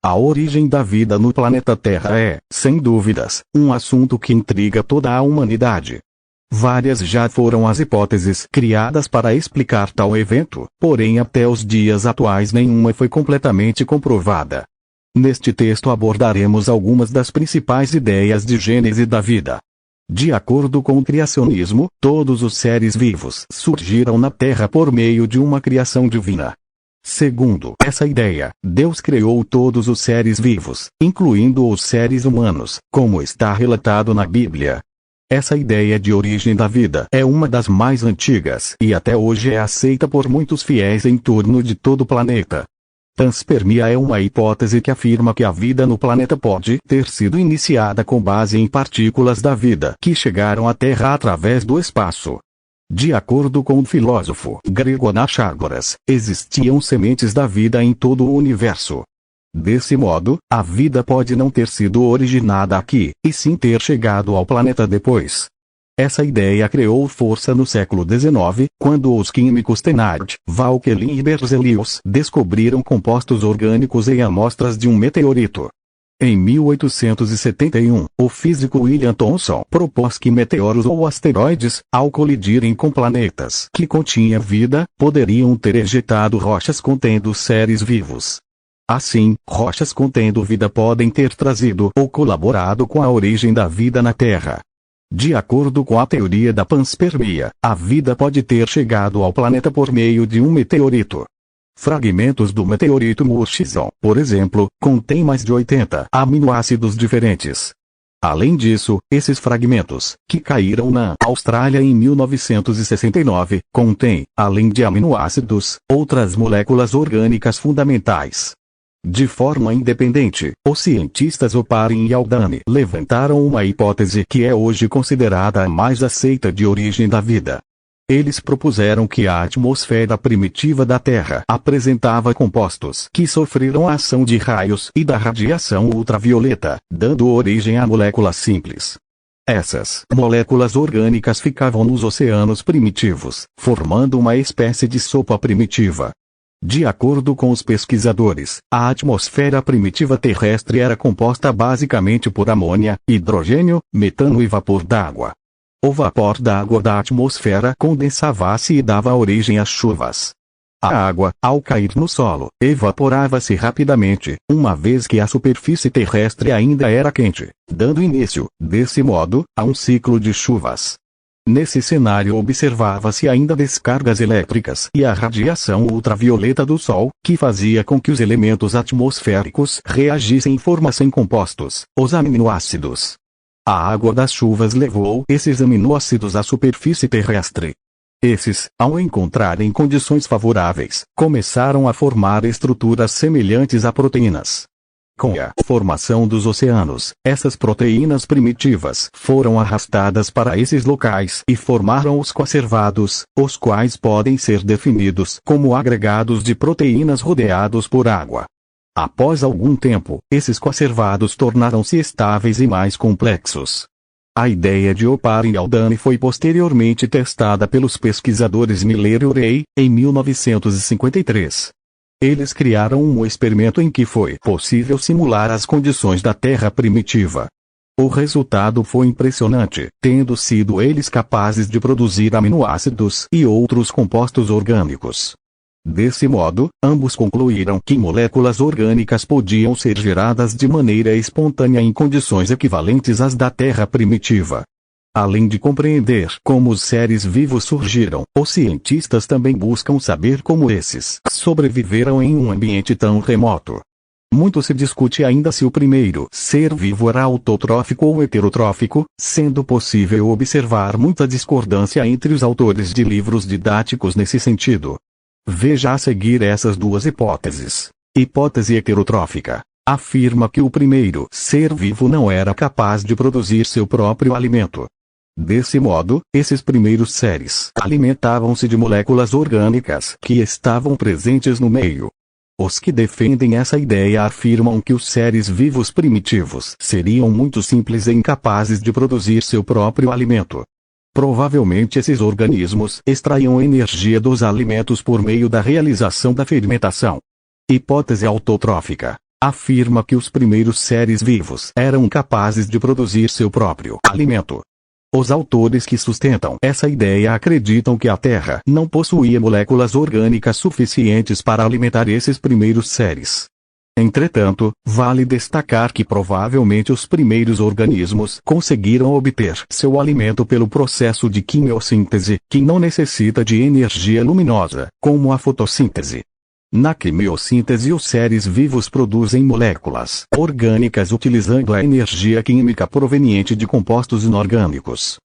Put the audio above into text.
A origem da vida no planeta Terra é, sem dúvidas, um assunto que intriga toda a humanidade. Várias já foram as hipóteses criadas para explicar tal evento, porém até os dias atuais nenhuma foi completamente comprovada. Neste texto abordaremos algumas das principais ideias de gênese da vida. De acordo com o criacionismo, todos os seres vivos surgiram na Terra por meio de uma criação divina. Segundo essa ideia, Deus criou todos os seres vivos, incluindo os seres humanos, como está relatado na Bíblia. Essa ideia de origem da vida é uma das mais antigas e até hoje é aceita por muitos fiéis em torno de todo o planeta. Panspermia é uma hipótese que afirma que a vida no planeta pode ter sido iniciada com base em partículas da vida que chegaram à Terra através do espaço. De acordo com o filósofo grego Anaxágoras, existiam sementes da vida em todo o universo. Desse modo, a vida pode não ter sido originada aqui, e sim ter chegado ao planeta depois. Essa ideia criou força no século XIX, quando os químicos Thénard, Vauquelin e Berzelius descobriram compostos orgânicos em amostras de um meteorito. Em 1871, o físico William Thomson propôs que meteoros ou asteroides, ao colidirem com planetas que continham vida, poderiam ter ejetado rochas contendo seres vivos. Assim, rochas contendo vida podem ter trazido ou colaborado com a origem da vida na Terra. De acordo com a teoria da panspermia, a vida pode ter chegado ao planeta por meio de um meteorito. Fragmentos do meteorito Murchison, por exemplo, contêm mais de 80 aminoácidos diferentes. Além disso, esses fragmentos, que caíram na Austrália em 1969, contêm, além de aminoácidos, outras moléculas orgânicas fundamentais. De forma independente, os cientistas Oparin e Haldane levantaram uma hipótese que é hoje considerada a mais aceita de origem da vida. Eles propuseram que a atmosfera primitiva da Terra apresentava compostos que sofreram a ação de raios e da radiação ultravioleta, dando origem a moléculas simples. Essas moléculas orgânicas ficavam nos oceanos primitivos, formando uma espécie de sopa primitiva. De acordo com os pesquisadores, a atmosfera primitiva terrestre era composta basicamente por amônia, hidrogênio, metano e vapor d'água. O vapor d'água da atmosfera condensava-se e dava origem às chuvas. A água, ao cair no solo, evaporava-se rapidamente, uma vez que a superfície terrestre ainda era quente, dando início, desse modo, a um ciclo de chuvas. Nesse cenário observava-se ainda descargas elétricas e a radiação ultravioleta do Sol, que fazia com que os elementos atmosféricos reagissem e formassem compostos, os aminoácidos. A água das chuvas levou esses aminoácidos à superfície terrestre. Esses, ao encontrarem condições favoráveis, começaram a formar estruturas semelhantes a proteínas. Com a formação dos oceanos, essas proteínas primitivas foram arrastadas para esses locais e formaram os coacervados, os quais podem ser definidos como agregados de proteínas rodeados por água. Após algum tempo, esses coacervados tornaram-se estáveis e mais complexos. A ideia de Oparin e Haldane foi posteriormente testada pelos pesquisadores Miller e Urey, em 1953. Eles criaram um experimento em que foi possível simular as condições da Terra primitiva. O resultado foi impressionante, tendo sido eles capazes de produzir aminoácidos e outros compostos orgânicos. Desse modo, ambos concluíram que moléculas orgânicas podiam ser geradas de maneira espontânea em condições equivalentes às da Terra primitiva. Além de compreender como os seres vivos surgiram, os cientistas também buscam saber como esses sobreviveram em um ambiente tão remoto. Muito se discute ainda se o primeiro ser vivo era autotrófico ou heterotrófico, sendo possível observar muita discordância entre os autores de livros didáticos nesse sentido. Veja a seguir essas duas hipóteses. Hipótese heterotrófica afirma que o primeiro ser vivo não era capaz de produzir seu próprio alimento. Desse modo, esses primeiros seres alimentavam-se de moléculas orgânicas que estavam presentes no meio. Os que defendem essa ideia afirmam que os seres vivos primitivos seriam muito simples e incapazes de produzir seu próprio alimento. Provavelmente esses organismos extraíam energia dos alimentos por meio da realização da fermentação. Hipótese autotrófica afirma que os primeiros seres vivos eram capazes de produzir seu próprio alimento. Os autores que sustentam essa ideia acreditam que a Terra não possuía moléculas orgânicas suficientes para alimentar esses primeiros seres. Entretanto, vale destacar que provavelmente os primeiros organismos conseguiram obter seu alimento pelo processo de quimiossíntese, que não necessita de energia luminosa, como a fotossíntese. Na quimiossíntese, os seres vivos produzem moléculas orgânicas utilizando a energia química proveniente de compostos inorgânicos.